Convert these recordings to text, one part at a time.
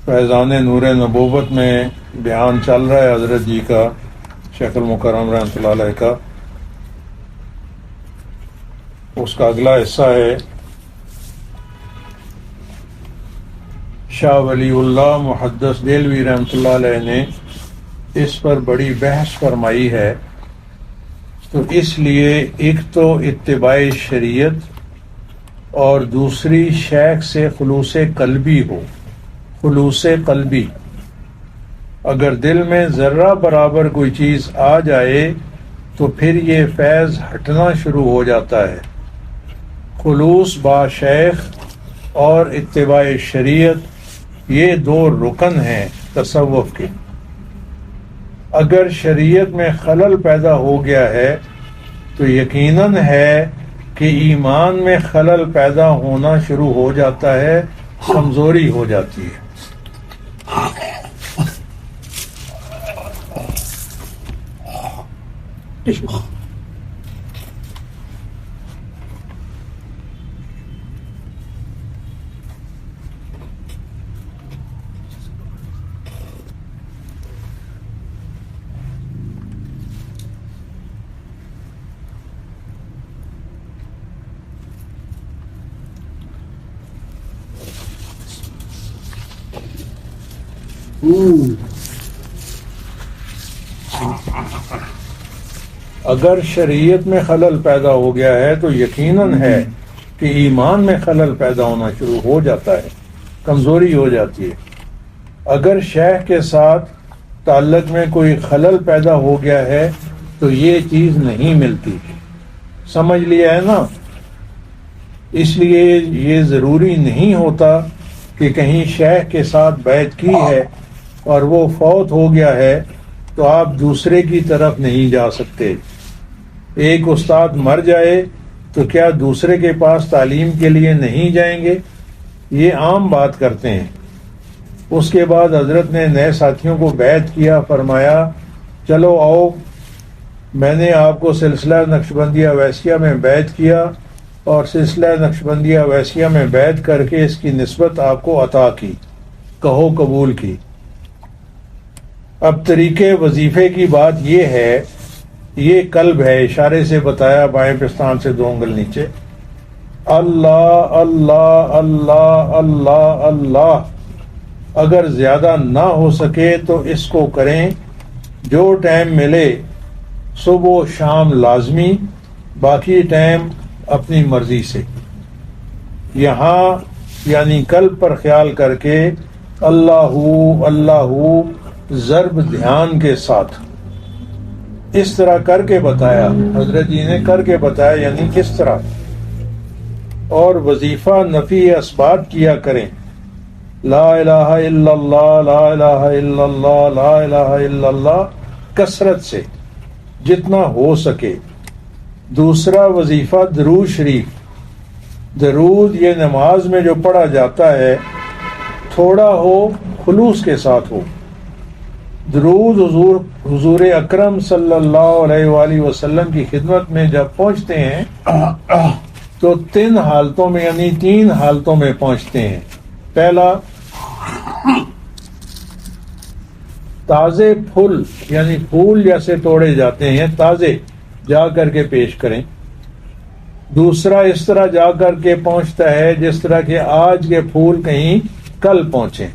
فیضان نور نبوت میں بیان چل رہا ہے حضرت جی کا، شیخ المکرم رحمۃ اللہ علیہ کا۔ اس کا اگلا حصہ ہے شاہ ولی اللہ محدث دہلوی رحمۃ اللہ علیہ نے اس پر بڑی بحث فرمائی ہے۔ تو اس لیے ایک تو اتباع شریعت اور دوسری شیخ سے خلوص قلبی ہو، خلوص قلبی۔ اگر دل میں ذرہ برابر کوئی چیز آ جائے تو پھر یہ فیض ہٹنا شروع ہو جاتا ہے۔ خلوص با شیخ اور اتباع شریعت یہ دو رکن ہیں تصوف کے۔ اگر شریعت میں خلل پیدا ہو گیا ہے تو یقیناً ہے کہ ایمان میں خلل پیدا ہونا شروع ہو جاتا ہے، کمزوری ہو جاتی ہے۔ اگر شریعت میں خلل پیدا ہو گیا ہے تو یقیناً ہے کہ ایمان میں خلل پیدا ہونا شروع ہو جاتا ہے، کمزوری ہو جاتی ہے۔ اگر شیخ کے ساتھ تعلق میں کوئی خلل پیدا ہو گیا ہے تو یہ چیز نہیں ملتی، سمجھ لیا ہے نا؟ اس لیے یہ ضروری نہیں ہوتا کہ کہیں شیخ کے ساتھ بیعت کی ہے اور وہ فوت ہو گیا ہے تو آپ دوسرے کی طرف نہیں جا سکتے۔ ایک استاد مر جائے تو کیا دوسرے کے پاس تعلیم کے لیے نہیں جائیں گے؟ یہ عام بات کرتے ہیں۔ اس کے بعد حضرت نے نئے ساتھیوں کو بیعت کیا، فرمایا چلو آؤ، میں نے آپ کو سلسلہ نقشبندیہ ویسیہ میں بیعت کیا اور سلسلہ نقشبندیہ ویسیہ میں بیعت کر کے اس کی نسبت آپ کو عطا کی، کہو قبول کی۔ اب طریقے وظیفے کی بات یہ ہے، یہ قلب ہے، اشارے سے بتایا بائیں پستان سے 2 انگل نیچے، اللہ اللہ اللہ اللہ اللہ۔ اگر زیادہ نہ ہو سکے تو اس کو کریں، جو ٹائم ملے صبح و شام لازمی، باقی ٹائم اپنی مرضی سے۔ یہاں یعنی قلب پر خیال کر کے اللہ اللہ ضرب دھیان کے ساتھ اس طرح کر کے بتایا، حضرت جی نے کر کے بتایا یعنی کس طرح۔ اور وظیفہ نفی اثبات کیا کریں، لا الہ الا اللہ لا الہ الا اللہ لا الہ الا اللہ، کثرت سے جتنا ہو سکے۔ دوسرا وظیفہ درود شریف۔ درود یہ نماز میں جو پڑھا جاتا ہے تھوڑا ہو، خلوص کے ساتھ ہو۔ درود حضور اکرم صلی اللہ علیہ وآلہ وسلم کی خدمت میں جب پہنچتے ہیں تو 3 حالتوں میں یعنی 3 حالتوں میں پہنچتے ہیں۔ پہلا، تازے پھول یعنی پھول جیسے توڑے جاتے ہیں، تازے جا کر کے پیش کریں۔ دوسرا، اس طرح جا کر کے پہنچتا ہے جس طرح کہ آج کے پھول کہیں کل پہنچیں،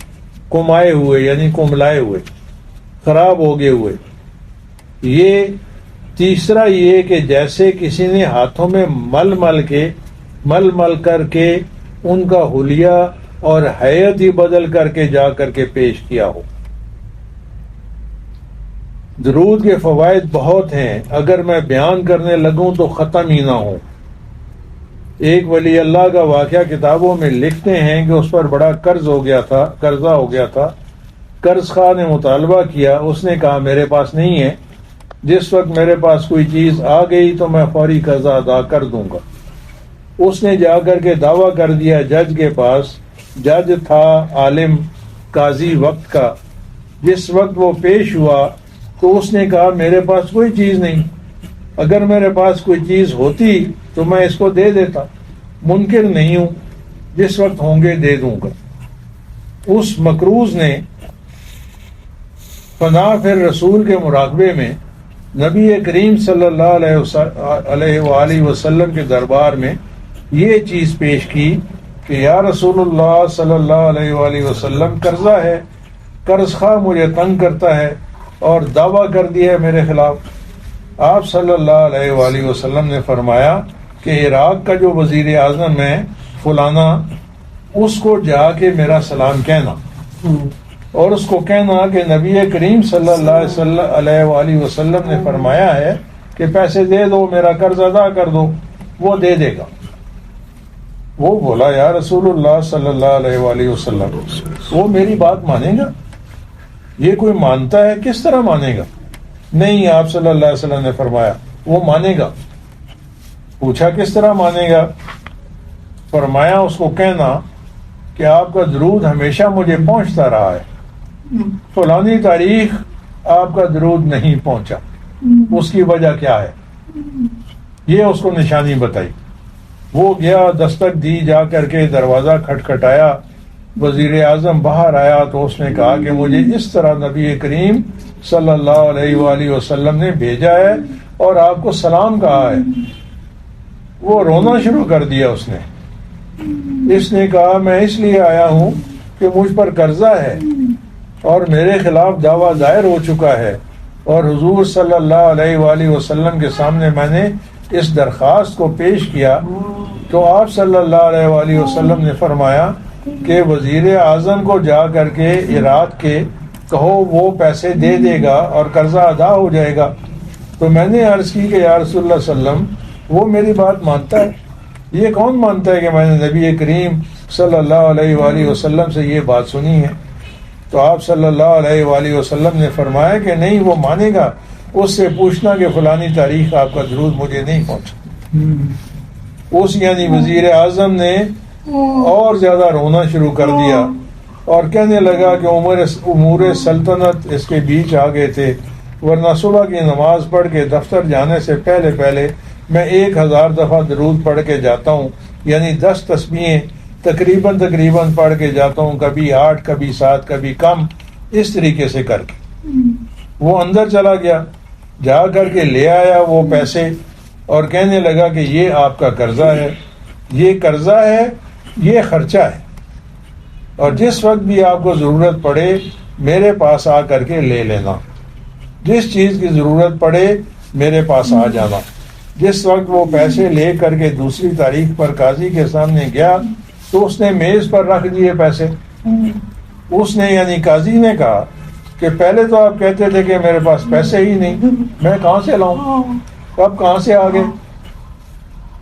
کمائے ہوئے یعنی کملائے ہوئے، خراب ہو گئے ہوئے۔ یہ تیسرا یہ کہ جیسے کسی نے ہاتھوں میں مل مل کر کے ان کا حلیہ اور حیت ہی بدل کر کے جا کر کے پیش کیا ہو۔ درود کے فوائد بہت ہیں، اگر میں بیان کرنے لگوں تو ختم ہی نہ ہو۔ ایک ولی اللہ کا واقعہ کتابوں میں لکھتے ہیں کہ اس پر بڑا قرضہ ہو گیا تھا۔ قرض خواہ نے مطالبہ کیا، اس نے کہا میرے پاس نہیں ہے، جس وقت میرے پاس کوئی چیز آ گئی تو میں فوری قرضہ ادا کر دوں گا۔ اس نے جا کر کے دعویٰ کر دیا جج کے پاس۔ جج تھا عالم قاضی وقت کا۔ جس وقت وہ پیش ہوا تو اس نے کہا میرے پاس کوئی چیز نہیں، اگر میرے پاس کوئی چیز ہوتی تو میں اس کو دے دیتا، منکر نہیں ہوں، جس وقت ہوں گے دے دوں گا۔ اس مکروز نے فنا پھر رسول کے مراقبے میں نبی کریم صلی اللہ علیہ وآلہ وسلم کے دربار میں یہ چیز پیش کی کہ یا رسول اللہ صلی اللہ علیہ وآلہ وسلم، قرضہ ہے، قرض خواہ مجھے تنگ کرتا ہے اور دعویٰ کر دیا ہے میرے خلاف۔ آپ صلی اللہ علیہ وآلہ وسلم نے فرمایا کہ عراق کا جو وزیر اعظم ہے فلانا، اس کو جا کے میرا سلام کہنا، اور اس کو کہنا کہ نبی کریم صلی اللہ علیہ وآلہ وسلم نے فرمایا ہے کہ پیسے دے دو، میرا قرض ادا کر دو، وہ دے دے گا۔ وہ بولا یا رسول اللہ صلی اللہ علیہ وآلہ وسلم، وہ میری بات مانے گا؟ یہ کوئی مانتا ہے، کس طرح مانے گا؟ نہیں، آپ صلی اللہ علیہ وسلم نے فرمایا وہ مانے گا۔ پوچھا کس طرح مانے گا؟ فرمایا اس کو کہنا کہ آپ کا درود ہمیشہ مجھے پہنچتا رہا ہے، فلانی تاریخ آپ کا درود نہیں پہنچا، اس کی وجہ کیا ہے؟ یہ اس کو نشانی بتائی۔ وہ گیا، دستک دی، جا کر کے دروازہ کھٹکھٹایا، وزیر اعظم باہر آیا تو اس نے کہا کہ مجھے اس طرح نبی کریم صلی اللہ علیہ وآلہ وسلم نے بھیجا ہے اور آپ کو سلام کہا ہے۔ وہ رونا شروع کر دیا اس نے کہا میں اس لیے آیا ہوں کہ مجھ پر قرضہ ہے اور میرے خلاف دعویٰ دائر ہو چکا ہے، اور حضور صلی اللہ علیہ وآلہ وسلم کے سامنے میں نے اس درخواست کو پیش کیا تو آپ صلی اللہ علیہ وآلہ وسلم نے فرمایا کہ وزیر اعظم کو جا کر کے عراق کے کہو وہ پیسے دے دے گا اور قرضہ ادا ہو جائے گا۔ تو میں نے عرض کی کہ یا رسول اللہ صلی اللہ علیہ وسلم، وہ میری بات مانتا ہے؟ یہ کون مانتا ہے کہ میں نے نبی کریم صلی اللہ علیہ وآلہ وسلم سے یہ بات سنی ہے؟ تو آپ صلی اللہ علیہ وآلہ وسلم نے فرمایا کہ نہیں، وہ مانے گا، اس سے پوچھنا کہ فلانی تاریخ آپ کا درود مجھے نہیں پہنچا۔ اس یعنی وزیر اعظم نے اور زیادہ رونا شروع کر دیا اور کہنے لگا کہ امور سلطنت اس کے بیچ آ گئے تھے، ورنہ صبح کی نماز پڑھ کے دفتر جانے سے پہلے میں 1000 دفعہ درود پڑھ کے جاتا ہوں، یعنی 10 تسبیحیں تقریباً پڑھ کے جاتا ہوں، کبھی 8، کبھی 7، کبھی کم، اس طریقے سے کر کے۔ وہ اندر چلا گیا، جا کر کے لے آیا وہ پیسے اور کہنے لگا کہ یہ آپ کا قرضہ ہے، یہ قرضہ ہے، یہ خرچہ ہے، اور جس وقت بھی آپ کو ضرورت پڑے میرے پاس آ کر کے لے لینا، جس چیز کی ضرورت پڑے میرے پاس آ جانا۔ جس وقت وہ پیسے لے کر کے دوسری تاریخ پر قاضی کے سامنے گیا تو اس نے میز پر رکھ دیے پیسے۔ اس نے یعنی قاضی نے کہا کہ پہلے تو آپ کہتے تھے کہ میرے پاس پیسے ہی نہیں، میں کہاں سے لاؤں، اب کہاں سے آ گئے؟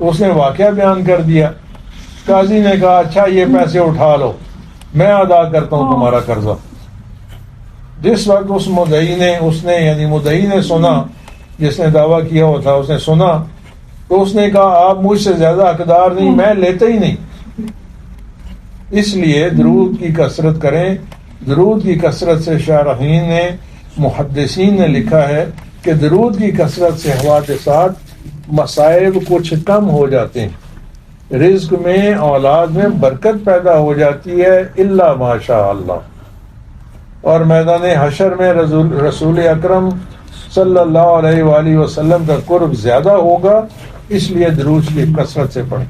اس نے واقعہ بیان کر دیا۔ قاضی نے کہا اچھا یہ پیسے اٹھا لو، میں ادا کرتا ہوں تمہارا قرضہ۔ جس وقت اس مدعی نے سنا، جس نے دعویٰ کیا ہوا تھا اس نے سنا تو اس نے کہا آپ مجھ سے زیادہ حقدار نہیں، میں لیتا ہی نہیں۔ اس لیے درود کی کثرت کریں۔ درود کی کثرت سے شارحین نے، محدثین نے لکھا ہے کہ درود کی کثرت سے حوادثات، مصائب کچھ کم ہو جاتے ہیں، رزق میں، اولاد میں برکت پیدا ہو جاتی ہے، الا ماشاء اللہ۔ اور میدان حشر میں رسول اکرم صلی اللہ علیہ وآلہ وسلم کا قرب زیادہ ہوگا، اس لیے درود کی کثرت سے پڑھیں۔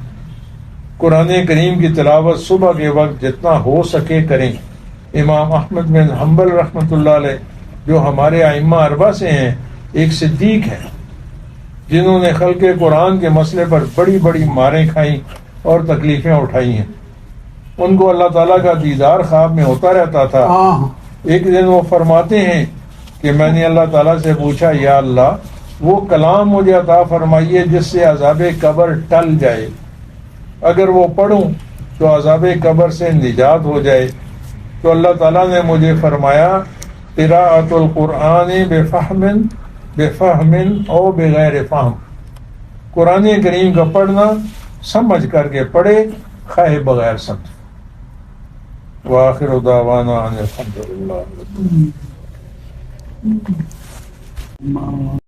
قرآن کریم کی تلاوت صبح کے وقت جتنا ہو سکے کریں۔ امام احمد بن حنبل رحمۃ اللہ علیہ جو ہمارے ائمہ اربعہ سے ہیں، ایک صدیق ہیں جنہوں نے خلق قرآن کے مسئلے پر بڑی بڑی ماریں کھائیں اور تکلیفیں اٹھائی ہیں۔ ان کو اللہ تعالیٰ کا دیدار خواب میں ہوتا رہتا تھا۔ ایک دن وہ فرماتے ہیں کہ میں نے اللہ تعالیٰ سے پوچھا یا اللہ وہ کلام مجھے عطا فرمائیے جس سے عذاب قبر ٹل جائے، اگر وہ پڑھوں تو عذاب قبر سے نجات ہو جائے۔ تو اللہ تعالیٰ نے مجھے فرمایا قراءۃ القرآن بفہم او بغیر فہم، قرآن کریم کا پڑھنا سمجھ کر کے پڑھے، خواہ بغیر سمجھ۔ وآخر دعوانا ان الحمد للہ۔